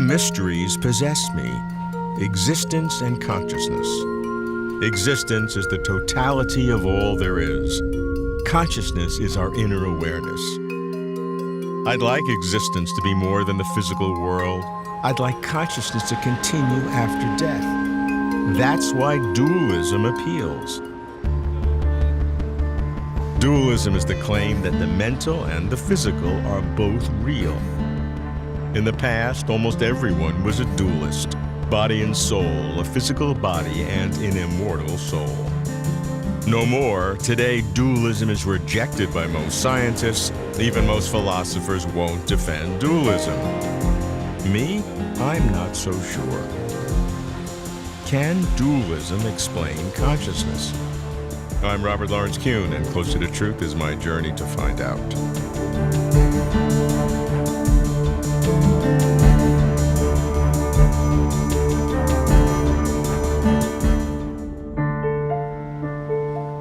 mysteries possess me, existence and consciousness. Existence is the totality of all there is. Consciousness is our inner awareness. I'd like existence to be more than the physical world. I'd like consciousness to continue after death. That's why dualism appeals. Dualism is the claim that the mental and the physical are both real. In the past, almost everyone was a dualist. Body and soul, a physical body and an immortal soul. No more. Today, dualism is rejected by most scientists. Even most philosophers won't defend dualism. Me? I'm not so sure. Can dualism explain consciousness? I'm Robert Lawrence Kuhn, and Closer to Truth is my journey to find out.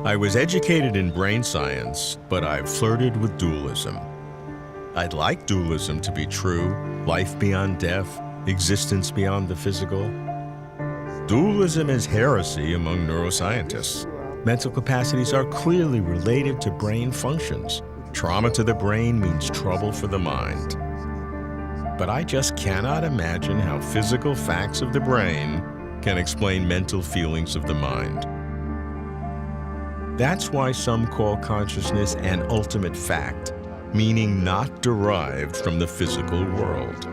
I was educated in brain science, but I've flirted with dualism. I'd like dualism to be true, life beyond death, existence beyond the physical. Dualism is heresy among neuroscientists. Mental capacities are clearly related to brain functions. Trauma to the brain means trouble for the mind. But I just cannot imagine how physical facts of the brain can explain mental feelings of the mind. That's why some call consciousness an ultimate fact, meaning not derived from the physical world.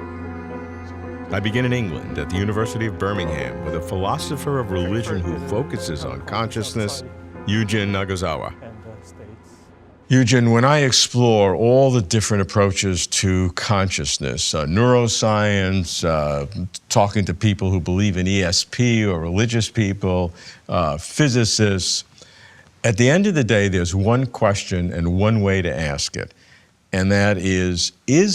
I begin in England at the University of Birmingham with a philosopher of religion who focuses on consciousness, Yujin Nagasawa. Yujin, when I explore all the different approaches to consciousness, neuroscience, talking to people who believe in ESP or religious people, physicists, at the end of the day, there's one question and one way to ask it, and that is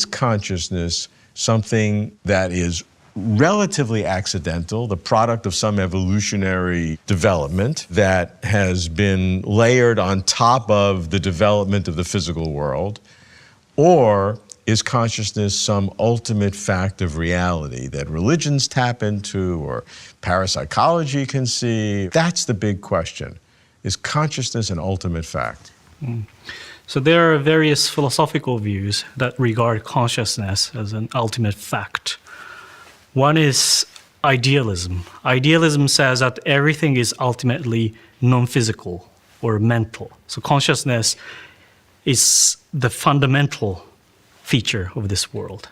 consciousness something that is relatively accidental, the product of some evolutionary development that has been layered on top of the development of the physical world, or is consciousness some ultimate fact of reality that religions tap into or parapsychology can see? That's the big question. Is consciousness an ultimate fact? So there are various philosophical views that regard consciousness as an ultimate fact. One is idealism. Idealism says that everything is ultimately non-physical or mental. So consciousness is the fundamental feature of this world.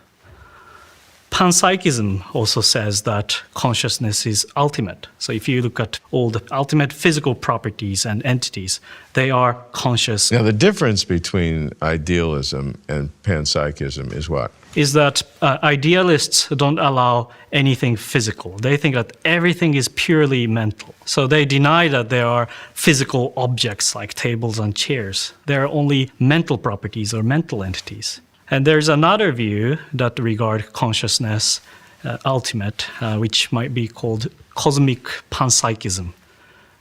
Panpsychism also says that consciousness is ultimate. So if you look at all the ultimate physical properties and entities, they are conscious. Now, the difference between idealism and panpsychism is what? Is that idealists don't allow anything physical. They think that everything is purely mental. So they deny that there are physical objects like tables and chairs. There are only mental properties or mental entities. And there's another view that regard consciousness ultimate, which might be called cosmic panpsychism.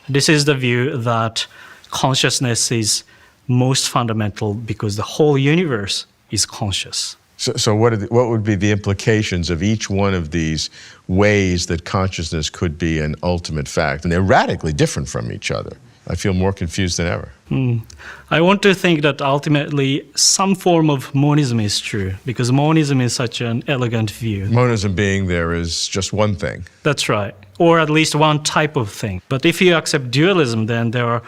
This is the view that consciousness is most fundamental because the whole universe is conscious. So what would be the implications of each one of these ways that consciousness could be an ultimate fact? And they're radically different from each other. I feel more confused than ever. I want to think that ultimately some form of monism is true, because monism is such an elegant view. Monism being there is just one thing. That's right, or at least one type of thing. But if you accept dualism, then there are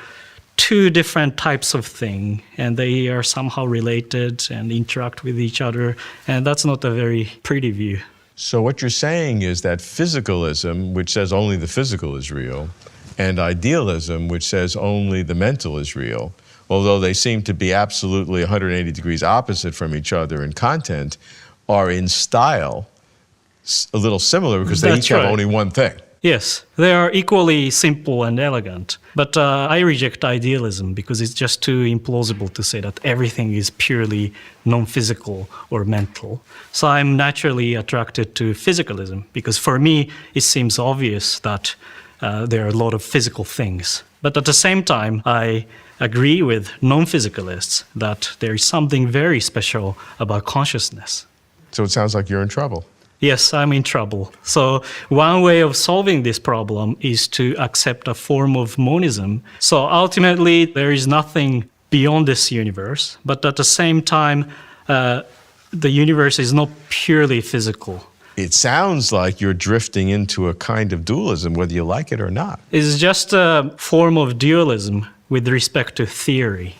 two different types of thing, and they are somehow related and interact with each other, and that's not a very pretty view. So what you're saying is that physicalism, which says only the physical is real, and idealism, which says only the mental is real, although they seem to be absolutely 180 degrees opposite from each other in content, are in style a little similar because they each have only one thing. Yes, they are equally simple and elegant. But I reject idealism because it's just too implausible to say that everything is purely non-physical or mental. So I'm naturally attracted to physicalism because for me it seems obvious that there are a lot of physical things. But at the same time, I agree with non-physicalists that there is something very special about consciousness. So it sounds like you're in trouble. yes, I'm in trouble. So one way of solving this problem is to accept a form of monism. So ultimately, there is nothing beyond this universe, but at the same time, the universe is not purely physical. It sounds like you're drifting into a kind of dualism, whether you like it or not. It's just a form of dualism with respect to theory.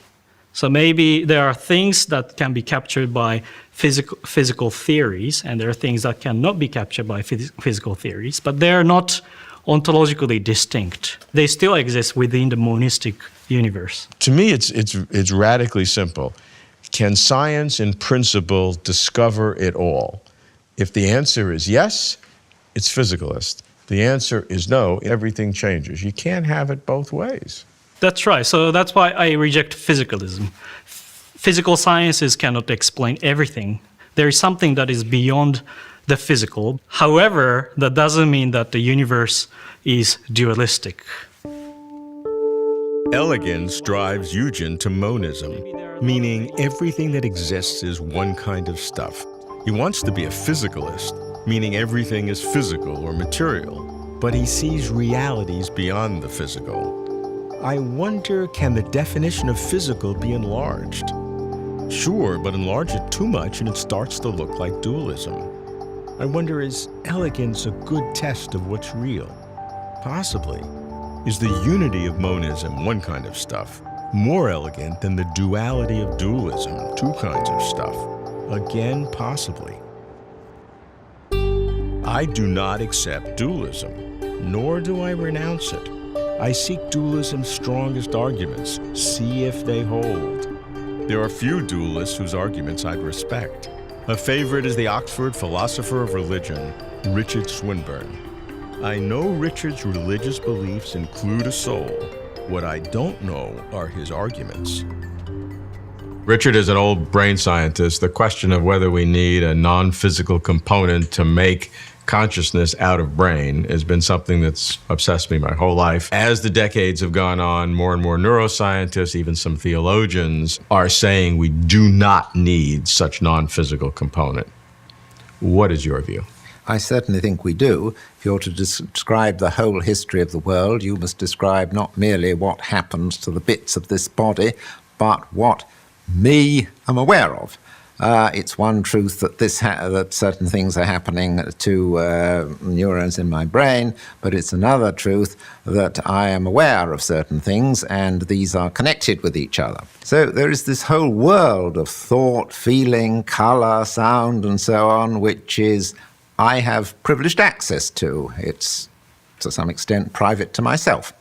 So maybe there are things that can be captured by physical theories, and there are things that cannot be captured by physical theories, but they're not ontologically distinct. They still exist within the monistic universe. To me, it's radically simple. Can science in principle discover it all? If the answer is yes, it's physicalist. The answer is no, everything changes. You can't have it both ways. That's right. So that's why I reject physicalism. Physical sciences cannot explain everything. There is something that is beyond the physical. However, that doesn't mean that the universe is dualistic. Elegance drives Eugen to monism, meaning everything that exists is one kind of stuff. He wants to be a physicalist, meaning everything is physical or material, but he sees realities beyond the physical. I wonder, can the definition of physical be enlarged? Sure, but enlarge it too much and it starts to look like dualism. I wonder, is elegance a good test of what's real? Possibly. Is the unity of monism, one kind of stuff, more elegant than the duality of dualism, two kinds of stuff? Again, possibly. I do not accept dualism, nor do I renounce it. I seek dualism's strongest arguments, see if they hold. There are few dualists whose arguments I'd respect. A favorite is the Oxford philosopher of religion, Richard Swinburne. I know Richard's religious beliefs include a soul. What I don't know are his arguments. Richard is an old brain scientist. The question of whether we need a non-physical component to make consciousness out of brain has been something that's obsessed me my whole life. As the decades have gone on, more and more neuroscientists, even some theologians, are saying we do not need such non-physical component. What is your view? I certainly think we do. If you're to describe the whole history of the world, you must describe not merely what happens to the bits of this body, but what me am aware of. It's one truth that that certain things are happening to neurons in my brain, but it's another truth that I am aware of certain things, and these are connected with each other. So there is this whole world of thought, feeling, color, sound, and so on, which I have privileged access to. It's, to some extent, private to myself.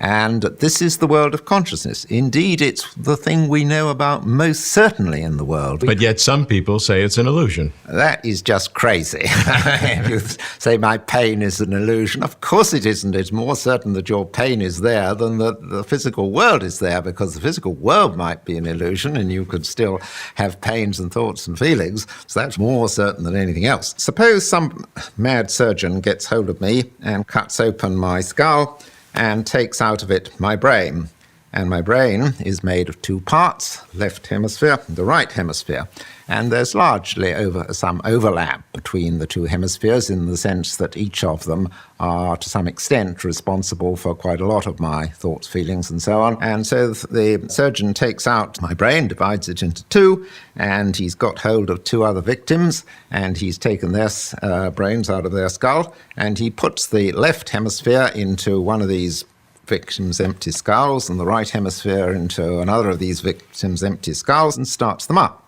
And this is the world of consciousness. Indeed, it's the thing we know about most certainly in the world. But yet some people say it's an illusion. That is just crazy. If you say my pain is an illusion, of course it isn't. It's more certain that your pain is there than that the physical world is there, because the physical world might be an illusion and you could still have pains and thoughts and feelings. So that's more certain than anything else. Suppose some mad surgeon gets hold of me and cuts open my skull and takes out of it my brain. And my brain is made of two parts, left hemisphere and the right hemisphere. And there's largely some overlap between the two hemispheres in the sense that each of them are to some extent responsible for quite a lot of my thoughts, feelings, and so on. And so the surgeon takes out my brain, divides it into two, and he's got hold of two other victims, and he's taken their brains out of their skull, and he puts the left hemisphere into one of these victims' empty skulls and the right hemisphere into another of these victims' empty skulls and starts them up.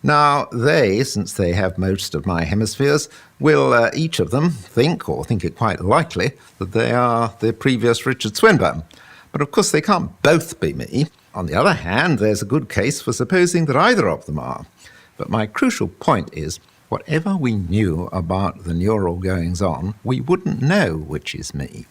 Now, since they have most of my hemispheres, will each of them think, or think it quite likely, that they are the previous Richard Swinburne. But of course they can't both be me. On the other hand, there's a good case for supposing that either of them are. But my crucial point is, whatever we knew about the neural goings-on, we wouldn't know which is me.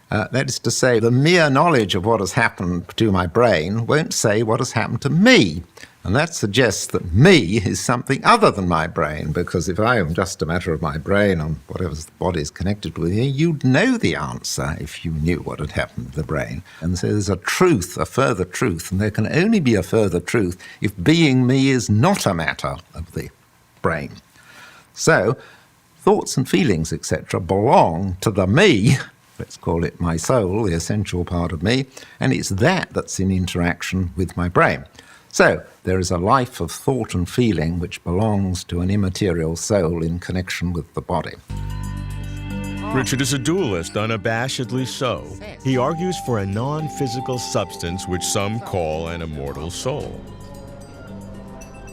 That is to say, the mere knowledge of what has happened to my brain won't say what has happened to me. And that suggests that me is something other than my brain, because if I am just a matter of my brain on whatever the body is connected with, you'd know the answer if you knew what had happened to the brain. And so there's a truth, a further truth, and there can only be a further truth if being me is not a matter of the brain. So thoughts and feelings, etc., belong to the me, let's call it my soul, the essential part of me, and it's that that's in interaction with my brain. So there is a life of thought and feeling which belongs to an immaterial soul in connection with the body. Richard is a dualist, unabashedly so. He argues for a non-physical substance which some call an immortal soul.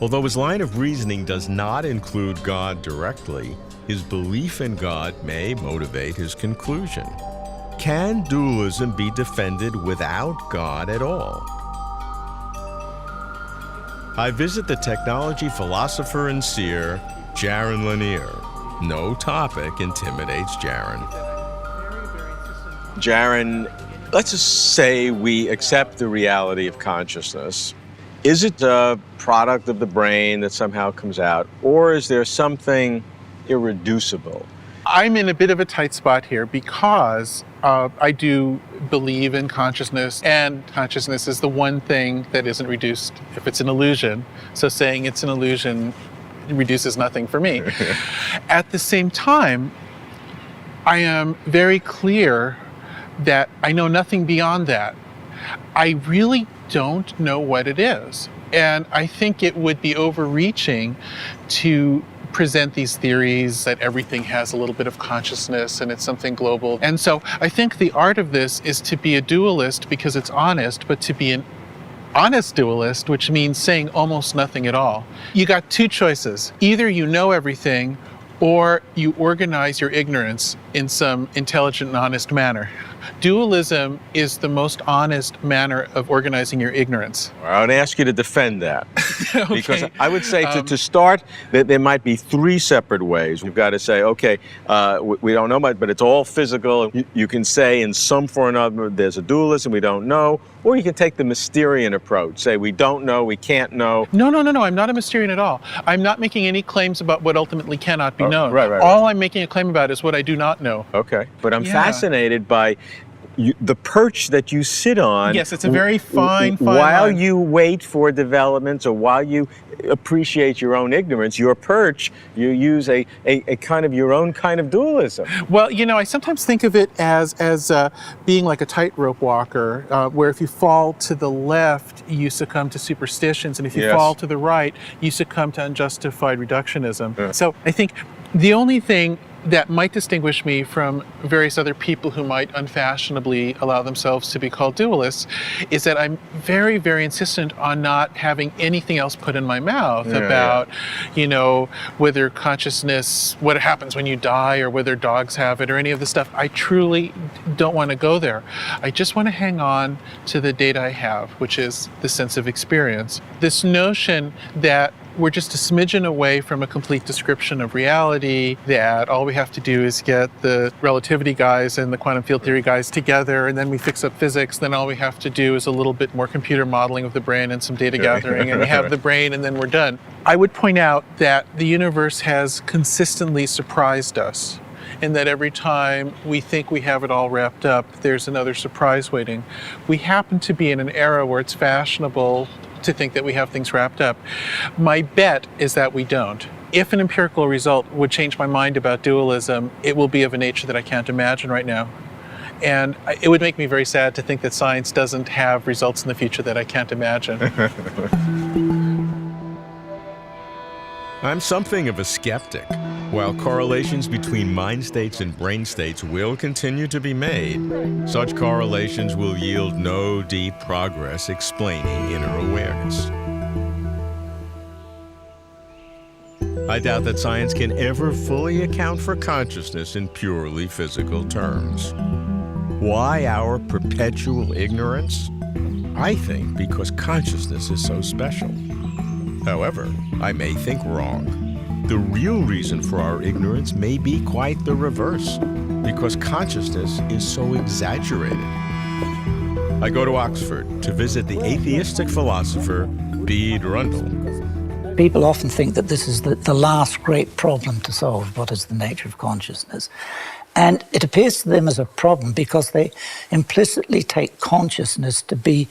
Although his line of reasoning does not include God directly, his belief in God may motivate his conclusion. Can dualism be defended without God at all? I visit the technology philosopher and seer, Jaron Lanier. No topic intimidates Jaron. Jaron, let's just say we accept the reality of consciousness. Is it a product of the brain that somehow comes out, or is there something irreducible? I'm in a bit of a tight spot here because I do believe in consciousness, and consciousness is the one thing that isn't reduced if it's an illusion. So saying it's an illusion reduces nothing for me. At the same time, I am very clear that I know nothing beyond that. I really don't know what it is. And I think it would be overreaching to present these theories that everything has a little bit of consciousness and it's something global. And so I think the art of this is to be a dualist because it's honest, but to be an honest dualist, which means saying almost nothing at all. You got two choices. Either you know everything or you organize your ignorance in some intelligent and honest manner. Dualism is the most honest manner of organizing your ignorance. I would ask you to defend that. Okay. Because I would say to start, that there might be three separate ways. We've got to say, okay, we don't know much, but it's all physical. You can say in some form or another there's a dualism, we don't know. Or you can take the Mysterian approach, say we don't know, we can't know. No, I'm not a Mysterian at all. I'm not making any claims about what ultimately cannot be known. Right. All I'm making a claim about is what I do not know. Okay, but I'm fascinated by the perch that you sit on. Yes, it's a very fine while line. you wait for developments or while you appreciate your own ignorance, your perch, you use a kind of your own kind of dualism. Well, I sometimes think of it as being like a tightrope walker, where if you fall to the left, you succumb to superstitions, and if you fall to the right, you succumb to unjustified reductionism. Yeah. So I think the only thing that might distinguish me from various other people who might unfashionably allow themselves to be called dualists is that I'm very, very insistent on not having anything else put in my mouth about, whether consciousness, what happens when you die, or whether dogs have it, or any of the stuff. I truly don't want to go there. I just want to hang on to the data I have, which is the sense of experience. This notion that we're just a smidgen away from a complete description of reality, that all we have to do is get the relativity guys and the quantum field theory guys together, and then we fix up physics. Then all we have to do is a little bit more computer modeling of the brain and some data gathering, and we have the brain, and then we're done. I would point out that the universe has consistently surprised us, and that every time we think we have it all wrapped up, there's another surprise waiting. We happen to be in an era where it's fashionable to think that we have things wrapped up. My bet is that we don't. If an empirical result would change my mind about dualism, it will be of a nature that I can't imagine right now. And it would make me very sad to think that science doesn't have results in the future that I can't imagine. I'm something of a skeptic. While correlations between mind states and brain states will continue to be made, such correlations will yield no deep progress explaining inner awareness. I doubt that science can ever fully account for consciousness in purely physical terms. Why our perpetual ignorance? I think because consciousness is so special. However, I may think wrong. The real reason for our ignorance may be quite the reverse, because consciousness is so exaggerated. I go to Oxford to visit the atheistic philosopher Bede Rundle. People often think that this is the last great problem to solve, what is the nature of consciousness. And it appears to them as a problem because they implicitly take consciousness to be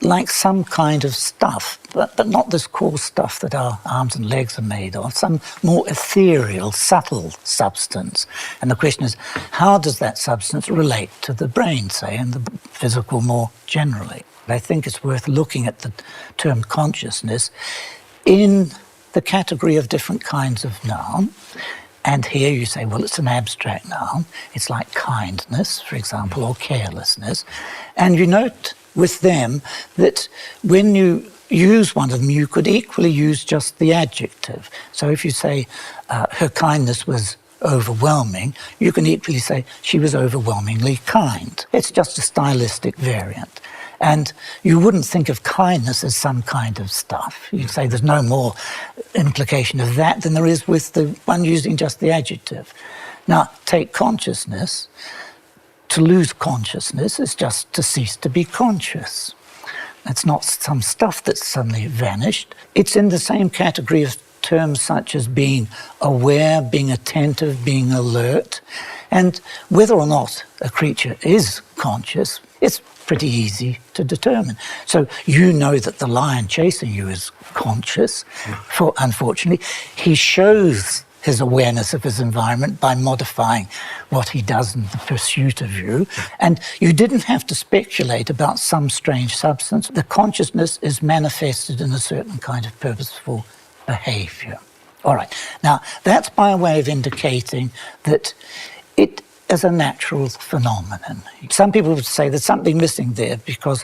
like some kind of stuff, but not this coarse stuff that our arms and legs are made of, some more ethereal, subtle substance. And the question is, how does that substance relate to the brain, say, and the physical more generally? I think it's worth looking at the term consciousness in the category of different kinds of noun. And here you say, well, it's an abstract noun. It's like kindness, for example, or carelessness. And you note with them that when you use one of them, you could equally use just the adjective. So if you say her kindness was overwhelming, you can equally say she was overwhelmingly kind. It's just a stylistic variant. And you wouldn't think of kindness as some kind of stuff. You'd say there's no more implication of that than there is with the one using just the adjective. Now, take consciousness. To lose consciousness is just to cease to be conscious. It's not some stuff that's suddenly vanished. It's in the same category of terms such as being aware, being attentive, being alert. And whether or not a creature is conscious, it's pretty easy to determine. So you know that the lion chasing you is conscious. For unfortunately, he shows his awareness of his environment by modifying what he does in the pursuit of you. And you didn't have to speculate about some strange substance. The consciousness is manifested in a certain kind of purposeful behavior. All right. Now, that's by way of indicating that it is a natural phenomenon. Some people would say there's something missing there because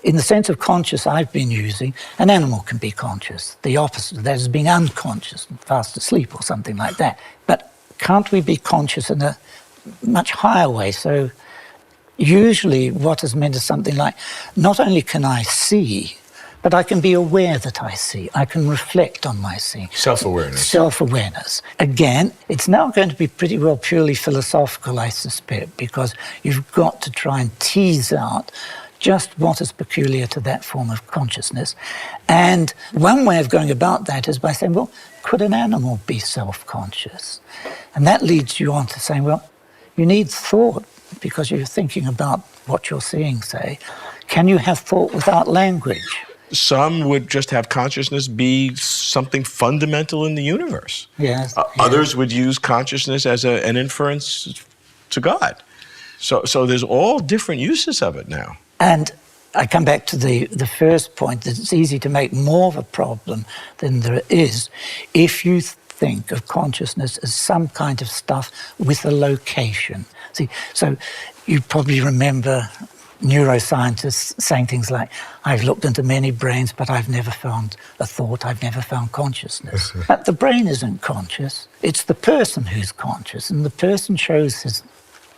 in the sense of conscious I've been using, an animal can be conscious. The opposite of that is being unconscious, fast asleep or something like that. But can't we be conscious in a much higher way? So usually what is meant is something like, not only can I see, but I can be aware that I see. I can reflect on my seeing. Self-awareness. Self-awareness. Again, it's now going to be pretty well purely philosophical, I suspect, because you've got to try and tease out just what is peculiar to that form of consciousness. And one way of going about that is by saying, well, could an animal be self-conscious? And that leads you on to saying, well, you need thought because you're thinking about what you're seeing, say. Can you have thought without language? Some would just have consciousness be something fundamental in the universe. Yes. Others would use consciousness as an inference to God. So there's all different uses of it now. And I come back to the first point, that it's easy to make more of a problem than there is if you think of consciousness as some kind of stuff with a location. See, so you probably remember neuroscientists saying things like, I've looked into many brains, but I've never found a thought, I've never found consciousness. But the brain isn't conscious, it's the person who's conscious, and the person shows his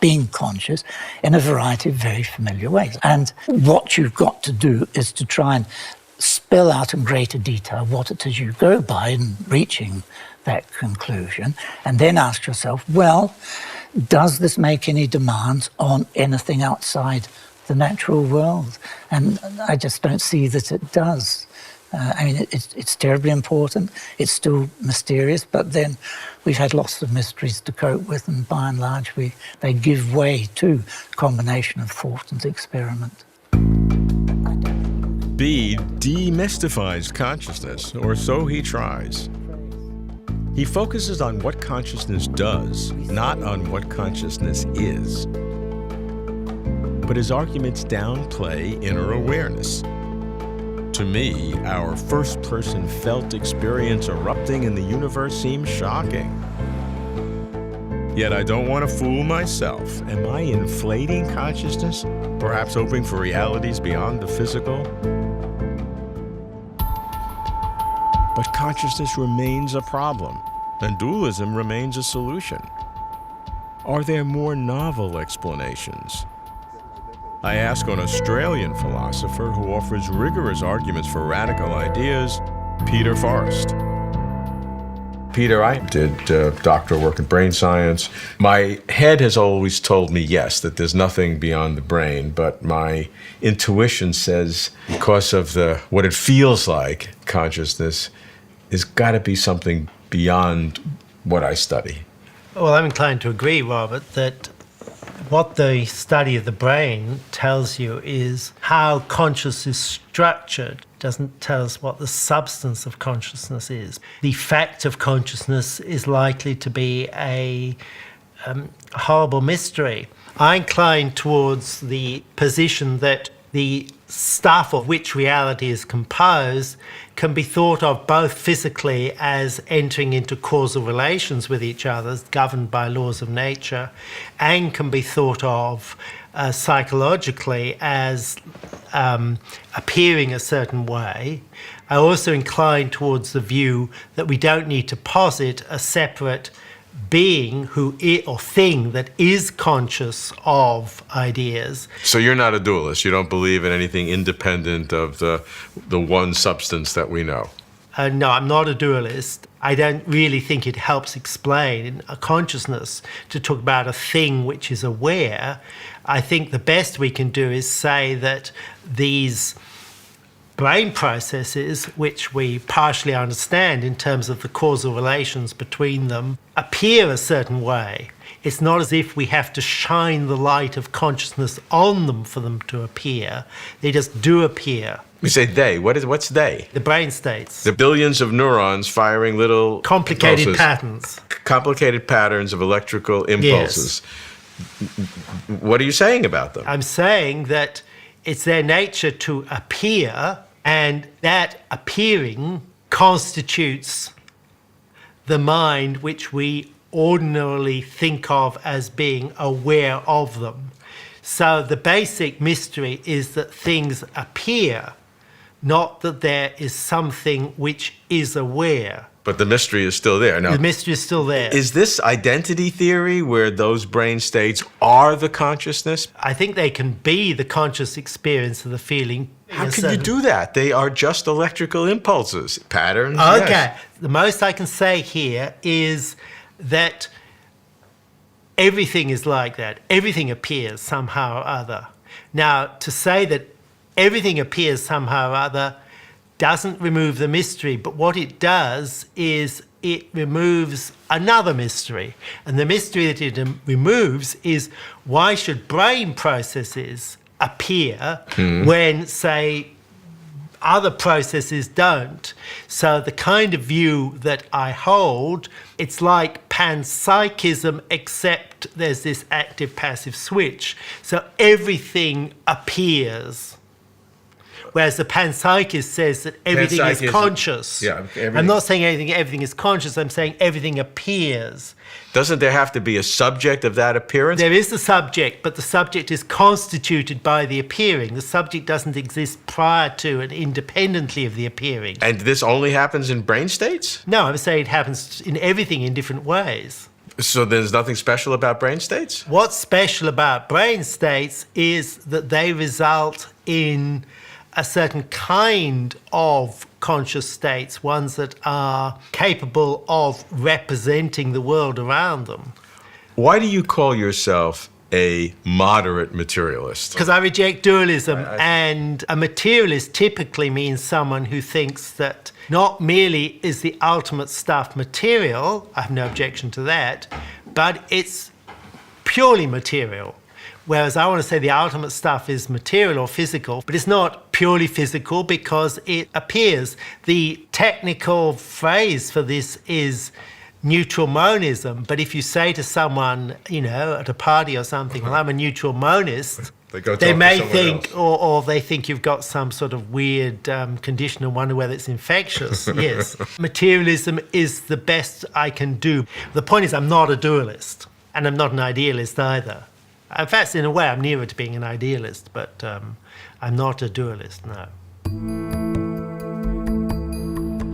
being conscious in a variety of very familiar ways. And what you've got to do is to try and spell out in greater detail what it is you go by in reaching that conclusion, and then ask yourself, well, does this make any demands on anything outside the natural world? And I just don't see that it does. I mean, it's terribly important. It's still mysterious, but then we've had lots of mysteries to cope with, and by and large, they give way to a combination of thought and experiment. B demystifies consciousness, or so he tries. He focuses on what consciousness does, not on what consciousness is. But his arguments downplay inner awareness. To me, our first-person felt experience erupting in the universe seems shocking. Yet I don't want to fool myself. Am I inflating consciousness? Perhaps hoping for realities beyond the physical? But consciousness remains a problem, and dualism remains a solution. Are there more novel explanations? I ask an Australian philosopher who offers rigorous arguments for radical ideas, Peter Forrest. Peter, I did doctoral work in brain science. My head has always told me, yes, that there's nothing beyond the brain, but my intuition says, because of what it feels like, consciousness, there's got to be something beyond what I study. Well, I'm inclined to agree, Robert, that What the study of the brain tells you is how consciousness is structured. It doesn't tell us what the substance of consciousness is. The fact of consciousness is likely to be a horrible mystery. I incline towards the position that the stuff of which reality is composed can be thought of both physically as entering into causal relations with each other, governed by laws of nature, and can be thought of psychologically as appearing a certain way. I also incline towards the view that we don't need to posit a separate being or thing that is conscious of ideas. So you're not a dualist. You don't believe in anything independent of the one substance that we know. No, I'm not a dualist. I don't really think it helps explain a consciousness to talk about a thing which is aware. I think the best we can do is say that these brain processes, which we partially understand in terms of the causal relations between them, appear a certain way. It's not as if we have to shine the light of consciousness on them for them to appear. They just do appear. We say they. What's they? The brain states. The billions of neurons firing little complicated impulses, patterns. Complicated patterns of electrical impulses. Yes. What are you saying about them? I'm saying that it's their nature to appear, and that appearing constitutes the mind which we ordinarily think of as being aware of them. So the basic mystery is that things appear, not that there is something which is aware. But the mystery is still there. Now, the mystery is still there. Is this identity theory where those brain states are the consciousness? I think they can be the conscious experience of the feeling. How can you do that? They are just electrical impulses, patterns. Okay. Yes. The most I can say here is that everything is like that. Everything appears somehow or other. Now, to say that everything appears somehow or other doesn't remove the mystery, but what it does is it removes another mystery. And the mystery that it removes is, why should brain processes appear when, say, other processes don't? So the kind of view that I hold, it's like panpsychism, except there's this active-passive switch. So everything appears. Whereas the panpsychist says that everything is conscious. Yeah, I'm not saying everything is conscious, I'm saying everything appears. Doesn't there have to be a subject of that appearance? There is the subject, but the subject is constituted by the appearing. The subject doesn't exist prior to and independently of the appearing. And this only happens in brain states? No, I'm saying it happens in everything in different ways. So there's nothing special about brain states? What's special about brain states is that they result in a certain kind of conscious states, ones that are capable of representing the world around them. Why do you call yourself a moderate materialist? Because I reject dualism, and a materialist typically means someone who thinks that not merely is the ultimate stuff material, I have no objection to that, but it's purely material. Whereas I want to say the ultimate stuff is material or physical, but it's not purely physical because it appears. The technical phrase for this is neutral monism. But if you say to someone, at a party or something, well, I'm a neutral monist, they may think, or they think you've got some sort of weird condition and wonder whether it's infectious. Yes. Materialism is the best I can do. The point is, I'm not a dualist, and I'm not an idealist either. In fact, in a way, I'm nearer to being an idealist, but I'm not a dualist, no.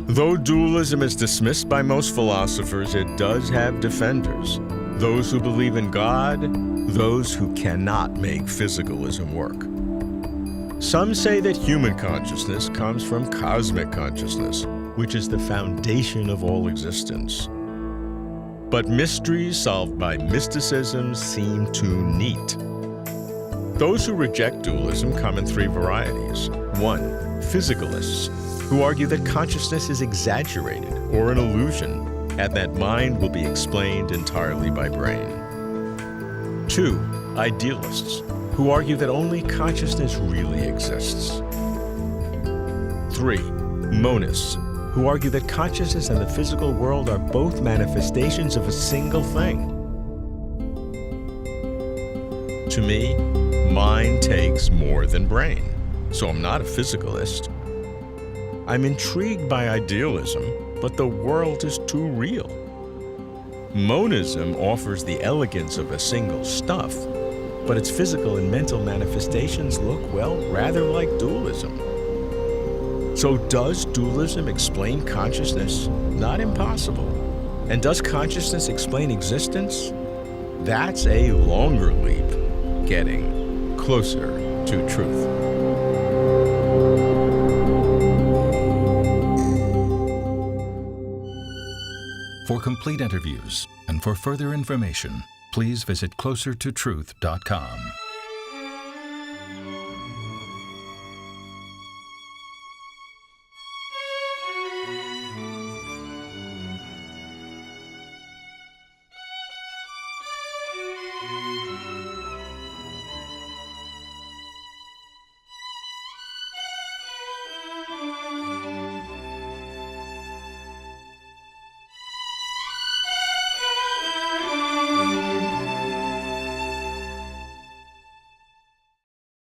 Though dualism is dismissed by most philosophers, it does have defenders. Those who believe in God, those who cannot make physicalism work. Some say that human consciousness comes from cosmic consciousness, which is the foundation of all existence. But mysteries solved by mysticism seem too neat. Those who reject dualism come in three varieties. 1, physicalists, who argue that consciousness is exaggerated or an illusion, and that mind will be explained entirely by brain. 2, Idealists, who argue that only consciousness really exists. 3. Monists, who argue that consciousness and the physical world are both manifestations of a single thing. To me, mind takes more than brain, so I'm not a physicalist. I'm intrigued by idealism, but the world is too real. Monism offers the elegance of a single stuff, but its physical and mental manifestations look, well, rather like dualism. So does dualism explain consciousness? Not impossible. And does consciousness explain existence? That's a longer leap, getting closer to truth. For complete interviews and for further information, please visit closertotruth.com.